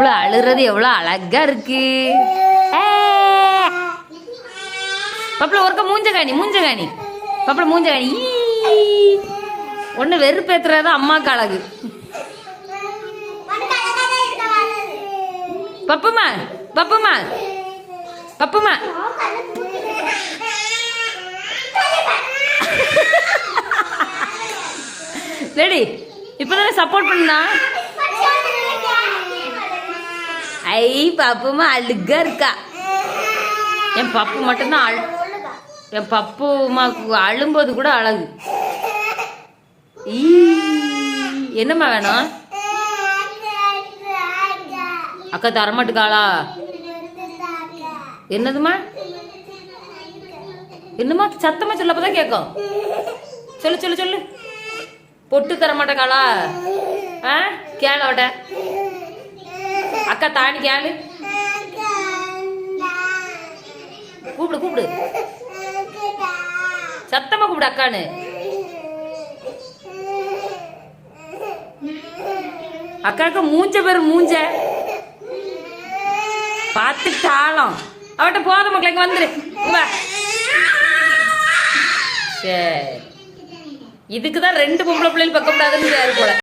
பப்புல அழுறது எவ்வளோ அழகா இருக்கு. பப்புல ஒருக்க மூஞ்ச காணி பப்புல மூஞ்ச காணி. ஒன்று வெறுப்பேத்துறதா அம்மாக்கு அழகு. பப்புமா பப்புமா பப்புமா ரெடி இப்பதானே சப்போர்ட் பண்ணா. ஐ பப்புமா அழுகா இருக்கா. என் பப்பு மட்டும்தான் என் பப்புமாக்கு அழும்போது கூட அழகு. என்னம்மா வேணும்? அக்கா தரமாட்டுக்காளா? என்னதுமா என்னம்மா சத்தமா சொல்ல அப்பதான் கேட்கும். சொல்லு சொல்லு சொல்லு. பொட்டு தரமாட்டேக்காளா? கேளோட அக்கா தானி கேளு. கூப்பிடு கூப்பிடு சத்தமா கூப்பிடு அக்கான்னு. அக்காவுக்கு மூஞ்ச பேரு மூஞ்ச பார்த்து தாளம். அவட்ட போத மக்களுக்கு வந்துரு. சரி இதுக்குதான் 2 பொம்பளை பிள்ளைகள் பக்க கூடாதுன்னு போல.